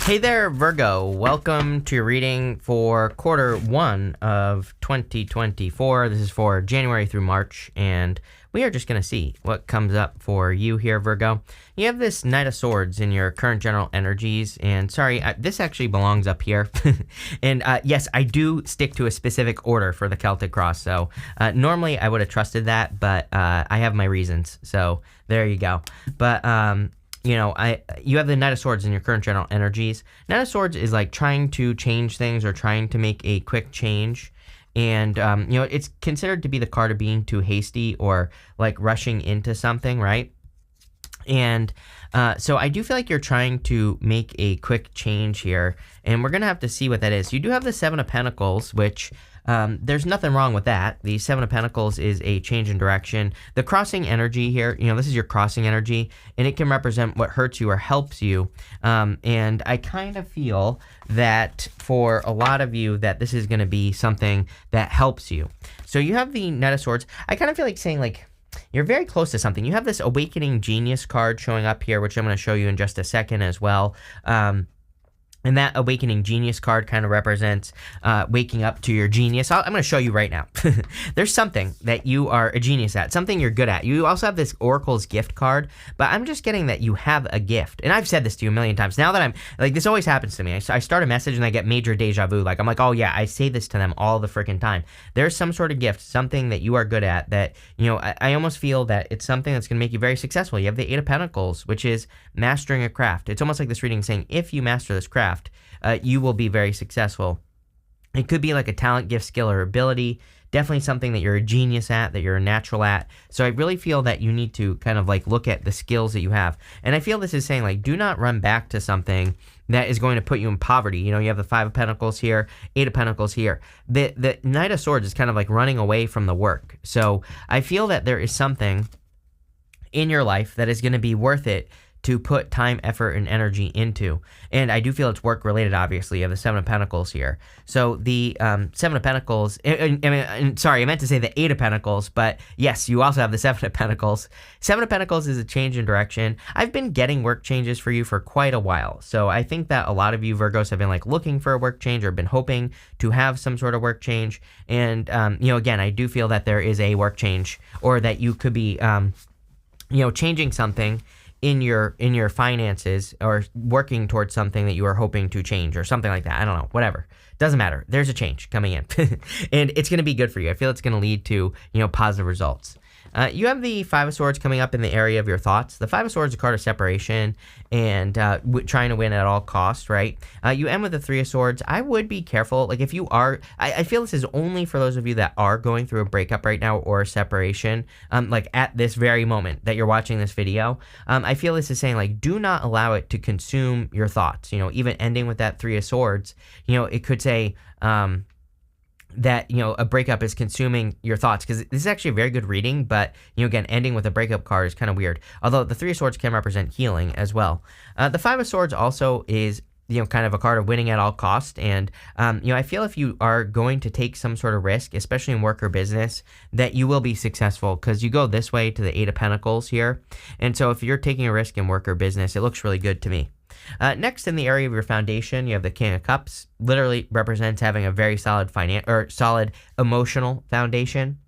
Hey there, Virgo. Welcome to your reading for quarter one of 2024. This is for January through March, and we are just going to see what comes up for you here, Virgo. You have this Knight of Swords in your current general energies, and sorry, this actually belongs up here. And yes, I do stick to a specific order for the Celtic Cross, so normally I would have trusted that, but I have my reasons, so there you go. But you have the Knight of Swords in your current general energies. Knight of Swords is like trying to change things or trying to make a quick change. And, it's considered to be the card of being too hasty or like rushing into something, right? And so I do feel like you're trying to make a quick change here, and we're going to have to see what that is. You do have the Seven of Pentacles, which there's nothing wrong with that. The Seven of Pentacles is a change in direction. The crossing energy here, this is your crossing energy, and it can represent what hurts you or helps you. And I kind of feel that for a lot of you that this is going to be something that helps you. So you have the Knight of Swords. I kind of feel like saying like, you're very close to something. You have this Awakening Genius card showing up here, which I'm going to show you in just a second as well. And that Awakening Genius card kind of represents waking up to your genius. I'm going to show you right now. There's something that you are a genius at, something you're good at. You also have this Oracle's Gift card, but I'm just getting that you have a gift. And I've said this to you a million times. Now that I'm, like, this always happens to me. I start a message and I get major deja vu. Like, I'm like, oh yeah, I say this to them all the freaking time. There's some sort of gift, something that you are good at that, I almost feel that it's something that's going to make you very successful. You have the Eight of Pentacles, which is mastering a craft. It's almost like this reading saying, if you master this craft, you will be very successful. It could be like a talent, gift, skill, or ability. Definitely something that you're a genius at, that you're a natural at. So I really feel that you need to kind of like look at the skills that you have. And I feel this is saying like, do not run back to something that is going to put you in poverty. You have the Five of Pentacles here, Eight of Pentacles here. The Knight of Swords is kind of like running away from the work. So I feel that there is something in your life that is going to be worth it to put time, effort, and energy into. And I do feel it's work-related, obviously. You have the Seven of Pentacles here. So the Seven of Pentacles, sorry, I meant to say the Eight of Pentacles, but yes, you also have the Seven of Pentacles. Seven of Pentacles is a change in direction. I've been getting work changes for you for quite a while. So I think that a lot of you Virgos have been like looking for a work change or been hoping to have some sort of work change. And, again, I do feel that there is a work change, or that you could be, changing something in your finances, or working towards something that you are hoping to change, or something like that. I don't know, whatever. Doesn't matter. There's a change coming in and it's going to be good for you. I feel it's going to lead to, positive results. You have the Five of Swords coming up in the area of your thoughts. The Five of Swords is a card of separation and trying to win at all costs, right? You end with the Three of Swords. I would be careful. Like if you are, I feel this is only for those of you that are going through a breakup right now or a separation, like at this very moment that you're watching this video. I feel this is saying like, do not allow it to consume your thoughts. Even ending with that Three of Swords, it could say, that a breakup is consuming your thoughts, because this is actually a very good reading, but again, ending with a breakup card is kind of weird, although the Three of Swords can represent healing as well. The Five of Swords also is kind of a card of winning at all cost. And I feel if you are going to take some sort of risk, especially in work or business, that you will be successful, because you go this way to the Eight of Pentacles here. And so if you're taking a risk in work or business, it looks really good to me. Next, in the area of your foundation, you have the King of Cups. Literally represents having a very solid solid emotional foundation.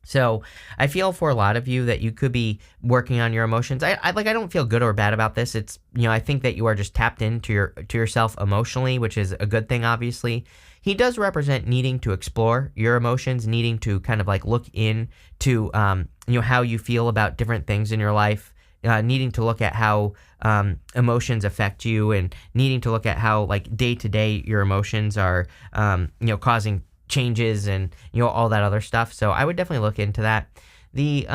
So I feel for a lot of you that you could be working on your emotions. I don't feel good or bad about this. It's, I think that you are just tapped into yourself emotionally, which is a good thing, obviously. He does represent needing to explore your emotions, needing to kind of like look into, how you feel about different things in your life. Needing to look at how emotions affect you, and needing to look at how like day to day your emotions are, causing changes and all that other stuff. So I would definitely look into that. The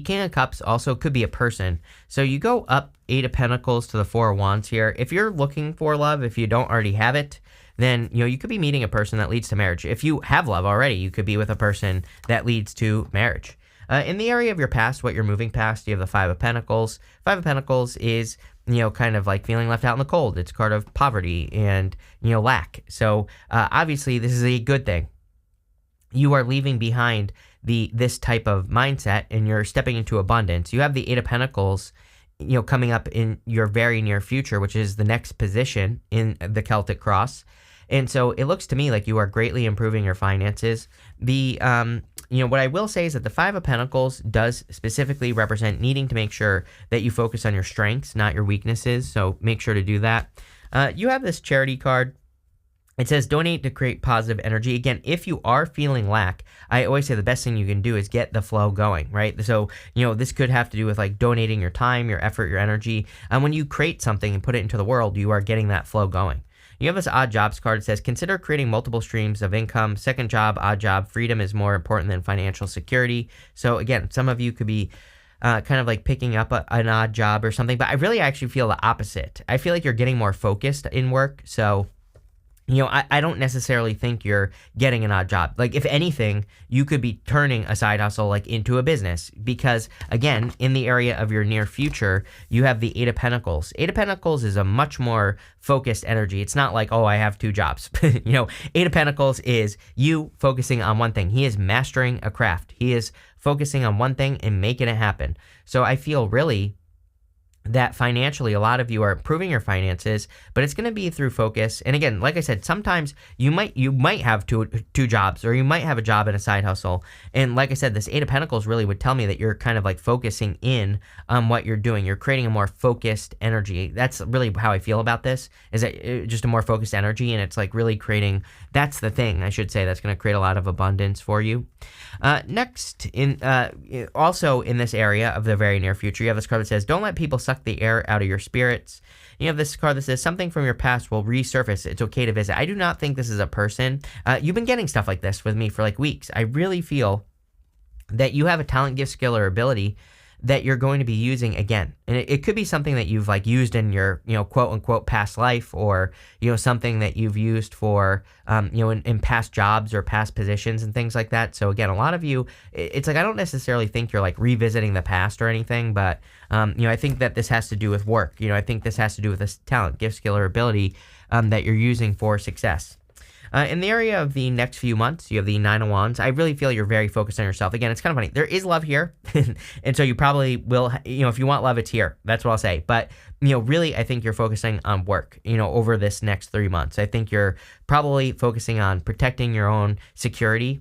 King of Cups also could be a person. So you go up Eight of Pentacles to the Four of Wands here. If you're looking for love, if you don't already have it, then you could be meeting a person that leads to marriage. If you have love already, you could be with a person that leads to marriage. In the area of your past, what you're moving past, you have the Five of Pentacles. Five of Pentacles is, kind of like feeling left out in the cold. It's a card of poverty and, lack. So, obviously, this is a good thing. You are leaving behind this type of mindset, and you're stepping into abundance. You have the Eight of Pentacles coming up in your very near future, which is the next position in the Celtic cross. And so it looks to me like you are greatly improving your finances. What I will say is that the Five of Pentacles does specifically represent needing to make sure that you focus on your strengths, not your weaknesses. So make sure to do that. You have this charity card. It says donate to create positive energy. Again, if you are feeling lack, I always say the best thing you can do is get the flow going, right? So, this could have to do with like donating your time, your effort, your energy. And when you create something and put it into the world, you are getting that flow going. You have this odd jobs card. It says, consider creating multiple streams of income. Second job, odd job. Freedom is more important than financial security. So again, some of you could be kind of like picking up an odd job or something, but I really actually feel the opposite. I feel like you're getting more focused in work. So I don't necessarily think you're getting an odd job. Like, if anything, you could be turning a side hustle like into a business because, again, in the area of your near future, you have the Eight of Pentacles. Eight of Pentacles is a much more focused energy. It's not like, oh, I have two jobs. Eight of Pentacles is you focusing on one thing. He is mastering a craft. He is focusing on one thing and making it happen. So I feel really that financially, a lot of you are improving your finances, but it's going to be through focus. And again, like I said, sometimes you might have two jobs, or you might have a job and a side hustle. And like I said, this Eight of Pentacles really would tell me that you're kind of like focusing in on what you're doing. You're creating a more focused energy. That's really how I feel about this, is that just a more focused energy. And it's like really creating, that's the thing I should say, that's going to create a lot of abundance for you. Next, also in this area of the very near future, you have this card that says, don't let people suck the air out of your spirits. You have this card that says, something from your past will resurface. It's okay to visit. I do not think this is a person. You've been getting stuff like this with me for like weeks. I really feel that you have a talent, gift, skill, or ability that you're going to be using again. And it could be something that you've like used in your, quote unquote past life, or, something that you've used for, in past jobs or past positions and things like that. So again, a lot of you, it's like, I don't necessarily think you're like revisiting the past or anything, but, I think that this has to do with work. I think this has to do with this talent, gift, skill, or ability, that you're using for success. In the area of the next few months, you have the Nine of Wands. I really feel you're very focused on yourself. Again, it's kind of funny. There is love here. And so you probably will, if you want love, it's here. That's what I'll say. But, really, I think you're focusing on work, over this next 3 months. I think you're probably focusing on protecting your own security,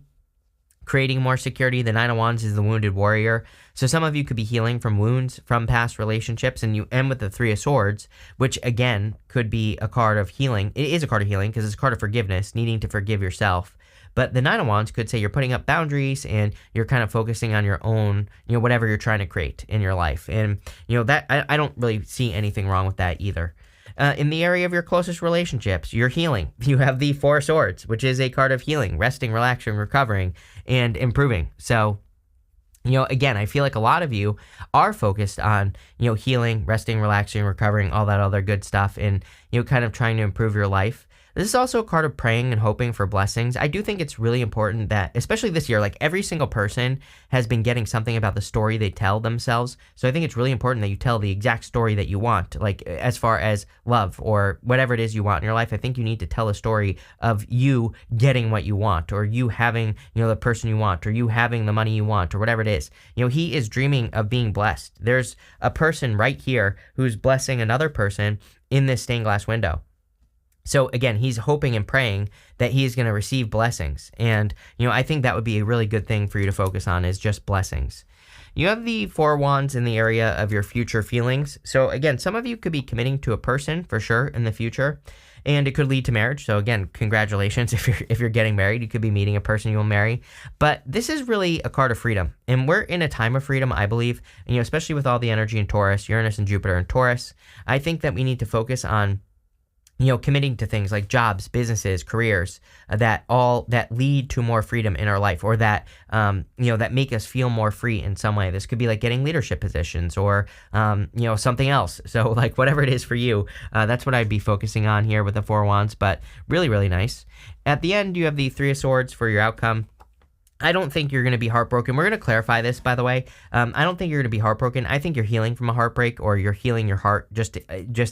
creating more security. The Nine of Wands is the wounded warrior. So some of you could be healing from wounds from past relationships, and you end with the Three of Swords, which again could be a card of healing. It is a card of healing because it's a card of forgiveness, needing to forgive yourself. But the Nine of Wands could say you're putting up boundaries and you're kind of focusing on your own, whatever you're trying to create in your life. And, that I don't really see anything wrong with that either. In the area of your closest relationships, you're healing. You have the Four of Swords, which is a card of healing, resting, relaxing, recovering, and improving. So, again, I feel like a lot of you are focused on, healing, resting, relaxing, recovering, all that other good stuff, and, kind of trying to improve your life. This is also a card of praying and hoping for blessings. I do think it's really important that, especially this year, like every single person has been getting something about the story they tell themselves. So I think it's really important that you tell the exact story that you want, like as far as love or whatever it is you want in your life. I think you need to tell a story of you getting what you want, or you having, the person you want, or you having the money you want, or whatever it is. He is dreaming of being blessed. There's a person right here who's blessing another person in this stained glass window. So again, he's hoping and praying that he is going to receive blessings. And, I think that would be a really good thing for you to focus on, is just blessings. You have the Four of Wands in the area of your future feelings. So again, some of you could be committing to a person for sure in the future, and it could lead to marriage. So again, congratulations if you're getting married. You could be meeting a person you will marry. But this is really a card of freedom, and we're in a time of freedom, I believe. And, especially with all the energy in Taurus, Uranus and Jupiter in Taurus, I think that we need to focus on committing to things like jobs, businesses, careers that lead to more freedom in our life, or that, that make us feel more free in some way. This could be like getting leadership positions, or, something else. So like whatever it is for you, that's what I'd be focusing on here with the Four of Wands, but really, really nice. At the end, you have the Three of Swords for your outcome. I don't think you're going to be heartbroken. We're going to clarify this, by the way. I don't think you're going to be heartbroken. I think you're healing from a heartbreak, or you're healing your heart just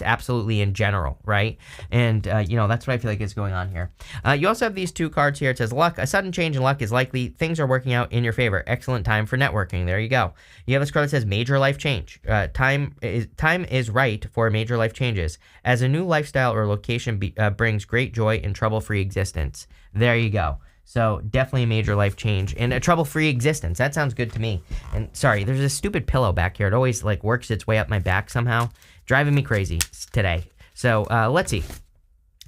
absolutely in general, right? And, that's what I feel like is going on here. You also have these two cards here. It says, luck, a sudden change in luck is likely. Things are working out in your favor. Excellent time for networking. There you go. You have this card that says major life change. Time is right for major life changes, as a new lifestyle or location brings great joy and trouble-free existence. There you go. So definitely a major life change and a trouble-free existence. That sounds good to me. And sorry, there's a stupid pillow back here. It always works its way up my back somehow, driving me crazy today. So let's see.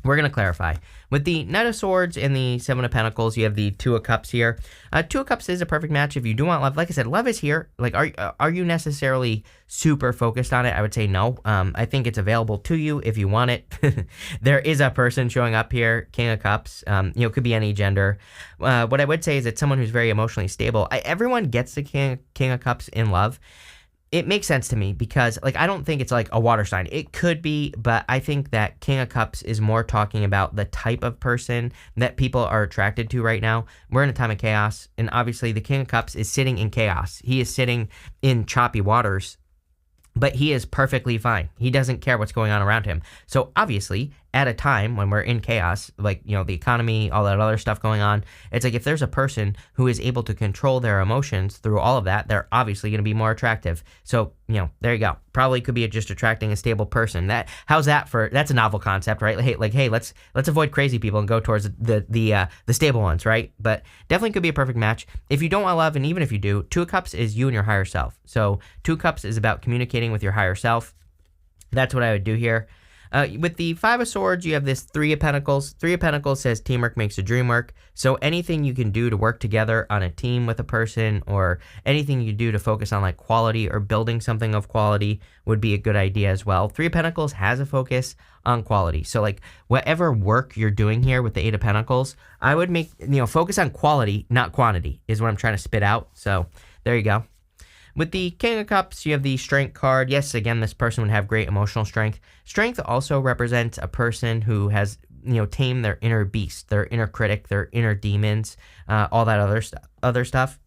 We're going to clarify. With the Knight of Swords and the Seven of Pentacles, you have the Two of Cups here. Two of Cups is a perfect match if you do want love. Like I said, love is here. Are you necessarily super focused on it? I would say no. I think it's available to you if you want it. There is a person showing up here, King of Cups. Could be any gender. What I would say is it's someone who's very emotionally stable. Everyone gets the King of Cups in love. It makes sense to me because, I don't think it's a water sign. It could be, but I think that King of Cups is more talking about the type of person that people are attracted to right now. We're in a time of chaos, and obviously the King of Cups is sitting in chaos. He is sitting in choppy waters, but he is perfectly fine. He doesn't care what's going on around him. So obviously, at a time when we're in chaos, the economy, all that other stuff going on, it's if there's a person who is able to control their emotions through all of that, they're obviously going to be more attractive. So, there you go. Probably could be just attracting a stable person. That's a novel concept, right? Hey, let's avoid crazy people and go towards the stable ones, right? But definitely could be a perfect match. If you don't want love, and even if you do, Two of Cups is you and your higher self. So Two of Cups is about communicating with your higher self. That's what I would do here. With the Five of Swords, you have this Three of Pentacles. Three of Pentacles says teamwork makes the dream work. So anything you can do to work together on a team with a person, or anything you do to focus on quality or building something of quality, would be a good idea as well. Three of Pentacles has a focus on quality. So whatever work you're doing here with the Eight of Pentacles, I would focus on quality, not quantity, is what I'm trying to spit out. So there you go. With the King of Cups, you have the Strength card. Yes, again, this person would have great emotional strength. Strength also represents a person who has, tamed their inner beast, their inner critic, their inner demons, all that other stuff.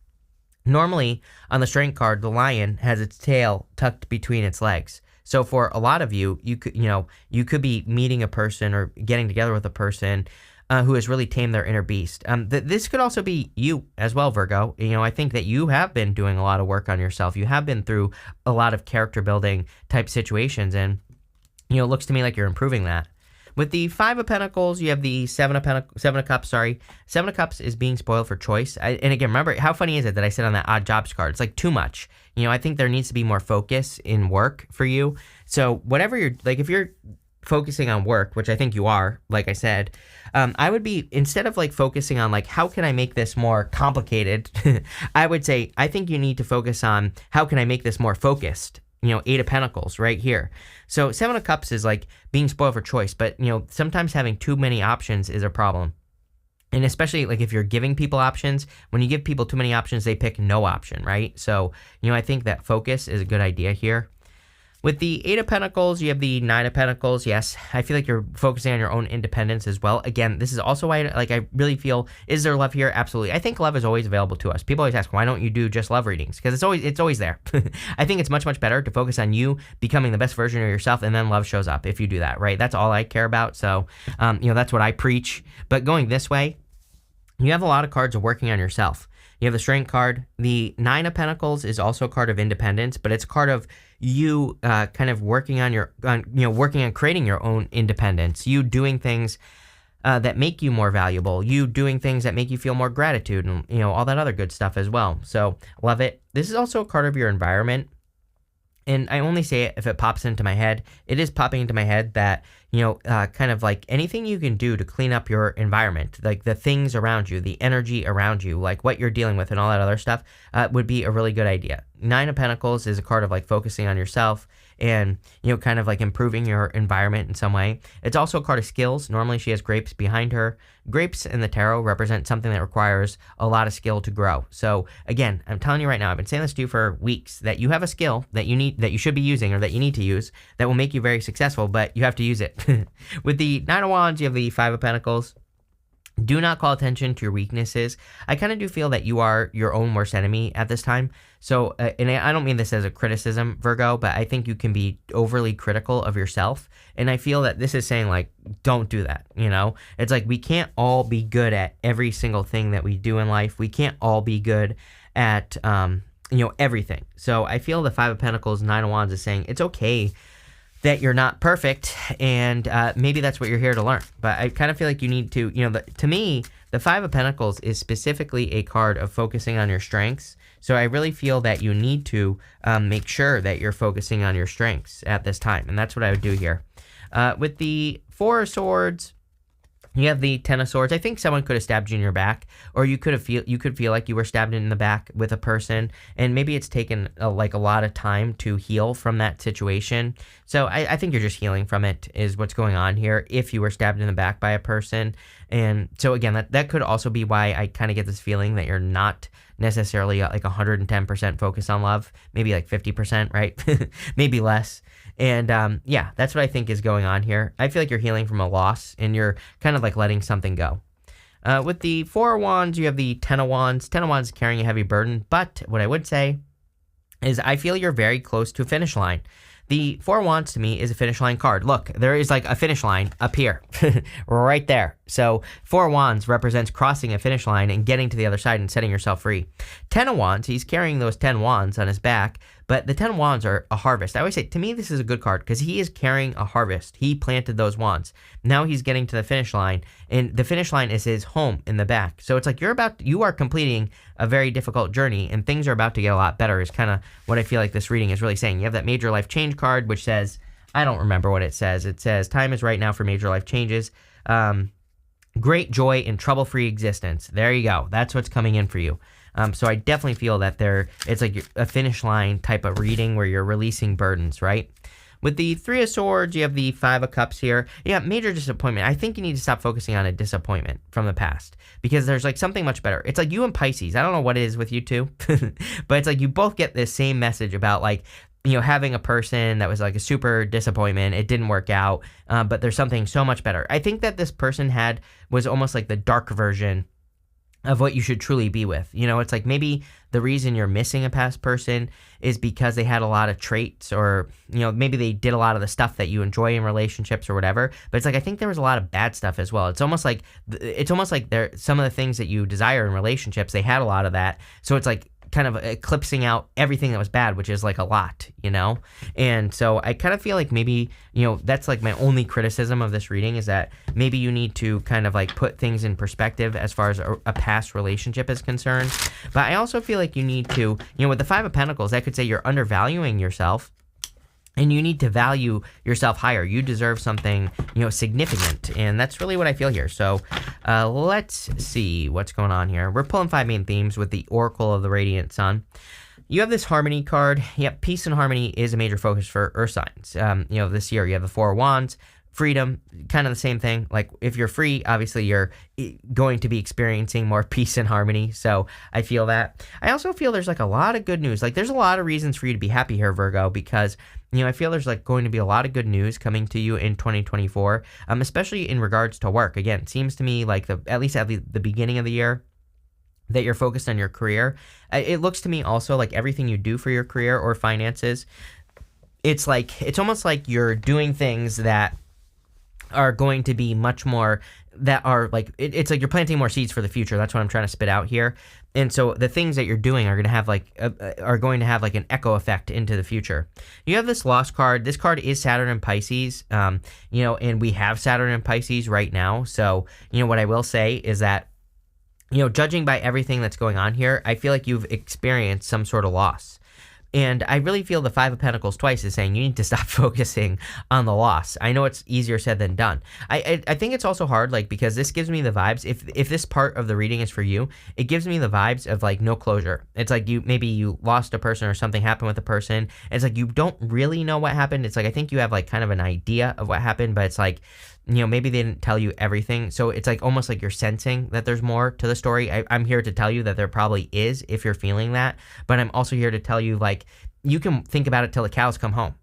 Normally, on the Strength card, the lion has its tail tucked between its legs. So for a lot of you, you could be meeting a person or getting together with a person who has really tamed their inner beast. This could also be you as well, Virgo. I think that you have been doing a lot of work on yourself. You have been through a lot of character building type situations, and it looks to me like you're improving that. With the Five of Pentacles, you have the Seven of Cups. Seven of Cups is being spoiled for choice. And again, remember, how funny is it that I said on that odd jobs card? It's too much. I think there needs to be more focus in work for you. So whatever you're if you're focusing on work, which I think you are, like I said, I would be, instead of focusing on how can I make this more complicated, I would say, I think you need to focus on how can I make this more focused. Eight of Pentacles right here. So Seven of Cups is being spoiled for choice, but sometimes having too many options is a problem. And especially if you're giving people options, when you give people too many options, they pick no option, right? So, I think that focus is a good idea here. With the Eight of Pentacles, you have the Nine of Pentacles. Yes, I feel like you're focusing on your own independence as well. Again, this is also why I really feel, is there love here? Absolutely. I think love is always available to us. People always ask, why don't you do just love readings? Because it's always there. I think it's much, much better to focus on you becoming the best version of yourself, and then love shows up if you do that, right? That's all I care about. So, that's what I preach. But going this way, you have a lot of cards of working on yourself. You have the Strength card. The Nine of Pentacles is also a card of independence, but it's a card of you kind of working on creating your own independence. You doing things that make you more valuable. You doing things that make you feel more gratitude, and all that other good stuff as well. So love it. This is also a card of your environment. And I only say it if it pops into my head. It is popping into my head that, kind of anything you can do to clean up your environment, the things around you, the energy around you, what you're dealing with and all that other stuff, would be a really good idea. Nine of Pentacles is a card of focusing on yourself and, kind of improving your environment in some way. It's also a card of skills. Normally she has grapes behind her. Grapes in the tarot represent something that requires a lot of skill to grow. So again, I'm telling you right now, I've been saying this to you for weeks, that you have a skill that you should be using, or that you need to use, that will make you very successful, but you have to use it. With the Nine of Wands, you have the Five of Pentacles. Do not call attention to your weaknesses. I kind of do feel that you are your own worst enemy at this time. So, and I don't mean this as a criticism, Virgo, but I think you can be overly critical of yourself. And I feel that this is saying, like, don't do that. It's like we can't all be good at every single thing that we do in life. We can't all be good at, everything. So I feel the Five of Pentacles, Nine of Wands is saying it's okay that you're not perfect, and maybe that's what you're here to learn. But I kind of feel like you need to, to me, the Five of Pentacles is specifically a card of focusing on your strengths. So I really feel that you need to make sure that you're focusing on your strengths at this time, and that's what I would do here. With the Four of Swords, you have the Ten of Swords. I think someone could have stabbed you in your back, or you could feel like you were stabbed in the back with a person, and maybe it's taken a lot of time to heal from that situation. So I think you're just healing from it is what's going on here. If you were stabbed in the back by a person, and so again, that could also be why I kind of get this feeling that you're not necessarily like 110% focused on love, maybe like 50%, right? Maybe less. And yeah, that's what I think is going on here. I feel like you're healing from a loss, and you're kind of like letting something go. With the Four of Wands, you have the Ten of Wands. Ten of Wands is carrying a heavy burden, but what I would say is I feel you're very close to a finish line. The Four of Wands to me is a finish line card. Look, there is like a finish line up here, right there. So Four of Wands represents crossing a finish line and getting to the other side and setting yourself free. Ten of Wands, he's carrying those 10 wands on his back, but the 10 wands are a harvest. I always say, to me, this is a good card because he is carrying a harvest. He planted those wands. Now he's getting to the finish line, and the finish line is his home in the back. So it's like you are completing a very difficult journey, and things are about to get a lot better is kind of what I feel like this reading is really saying. You have that major life change card, which says, I don't remember what it says. It says, time is right now for major life changes. Great joy and trouble-free existence. There you go. That's what's coming in for you. So I definitely feel that it's like a finish line type of reading where you're releasing burdens, right? With the Three of Swords, you have the Five of Cups here. Yeah, major disappointment. I think you need to stop focusing on a disappointment from the past because there's like something much better. It's like you and Pisces. I don't know what it is with you two, but it's like you both get this same message about like, having a person that was like a super disappointment. It didn't work out, but there's something so much better. I think that this person was almost like the dark version of what you should truly be with. It's like maybe the reason you're missing a past person is because they had a lot of traits, or, maybe they did a lot of the stuff that you enjoy in relationships or whatever. But it's like, I think there was a lot of bad stuff as well. It's almost like there, some of the things that you desire in relationships, they had a lot of that. So it's like kind of eclipsing out everything that was bad, which is like a lot, and so I kind of feel like maybe, that's like my only criticism of this reading is that maybe you need to kind of like put things in perspective as far as a past relationship is concerned. But I also feel like you need to, with the Five of Pentacles, I could say you're undervaluing yourself. And you need to value yourself higher. You deserve something, significant. And that's really what I feel here. So let's see what's going on here. We're pulling 5 main themes with the Oracle of the Radiant Sun. You have this Harmony card. Yep, peace and harmony is a major focus for Earth signs. This year you have the Four of Wands. Freedom, kind of the same thing. Like if you're free, obviously you're going to be experiencing more peace and harmony. So I feel that. I also feel there's like a lot of good news. Like there's a lot of reasons for you to be happy here, Virgo, because I feel there's like going to be a lot of good news coming to you in 2024, especially in regards to work. Again, it seems to me like at least at the beginning of the year that you're focused on your career. It looks to me also like everything you do for your career or finances, it's almost like you're doing things that are going to be much more that are like it's like you're planting more seeds for the future. That's what I'm trying to spit out here. And so the things that you're doing are going to have like an echo effect into the future. You have this Lost card. This card is Saturn and Pisces, and we have Saturn and Pisces right now. So what I will say is that judging by everything that's going on here, I feel like you've experienced some sort of loss. And I really feel the Five of Pentacles twice is saying you need to stop focusing on the loss. I know it's easier said than done. I think it's also hard, like, because this gives me the vibes. If this part of the reading is for you, it gives me the vibes of like no closure. It's like maybe you lost a person or something happened with a person. It's like you don't really know what happened. It's like I think you have like kind of an idea of what happened, but it's like maybe they didn't tell you everything. So it's like almost like you're sensing that there's more to the story. I'm here to tell you that there probably is if you're feeling that. But I'm also here to tell you, like, you can think about it till the cows come home.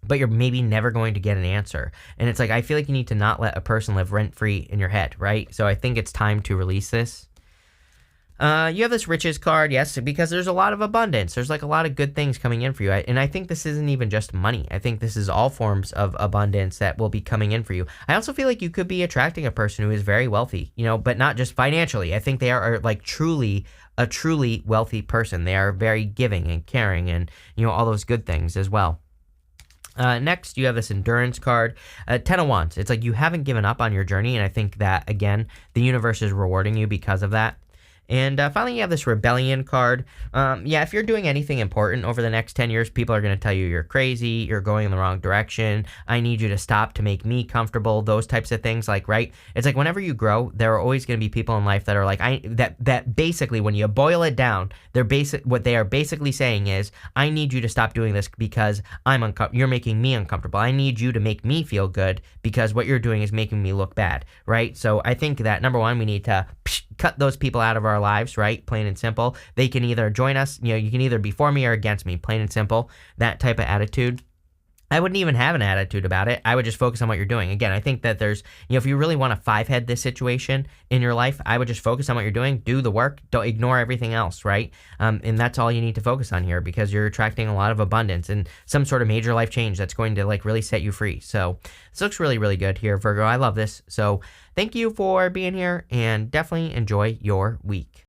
but you're maybe never going to get an answer. And it's like, I feel like you need to not let a person live rent-free in your head, right? So I think it's time to release this. You have this riches card, yes, because there's a lot of abundance. There's like a lot of good things coming in for you. And I think this isn't even just money. I think this is all forms of abundance that will be coming in for you. I also feel like you could be attracting a person who is very wealthy, but not just financially. I think they are like a truly wealthy person. They are very giving and caring and, all those good things as well. Next, you have this endurance card, 10 of Wands. It's like you haven't given up on your journey. And I think that, again, the universe is rewarding you because of that. And finally, you have this rebellion card. If you're doing anything important over the next 10 years, people are going to tell you you're crazy, you're going in the wrong direction, I need you to stop to make me comfortable, those types of things. Like, right? It's like whenever you grow, there are always going to be people in life that are like, that basically, when you boil it down, what they are basically saying is, I need you to stop doing this because you're making me uncomfortable. I need you to make me feel good because what you're doing is making me look bad, right? So I think that, number one, we need to cut those people out of our lives, right? Plain and simple. They can either join us, you can either be for me or against me, plain and simple. That type of attitude. I wouldn't even have an attitude about it. I would just focus on what you're doing. Again, I think that there's, if you really want to five-head this situation in your life, I would just focus on what you're doing, do the work, don't ignore everything else, right? And that's all you need to focus on here because you're attracting a lot of abundance and some sort of major life change that's going to like really set you free. So this looks really, really good here, Virgo. I love this. So thank you for being here and definitely enjoy your week.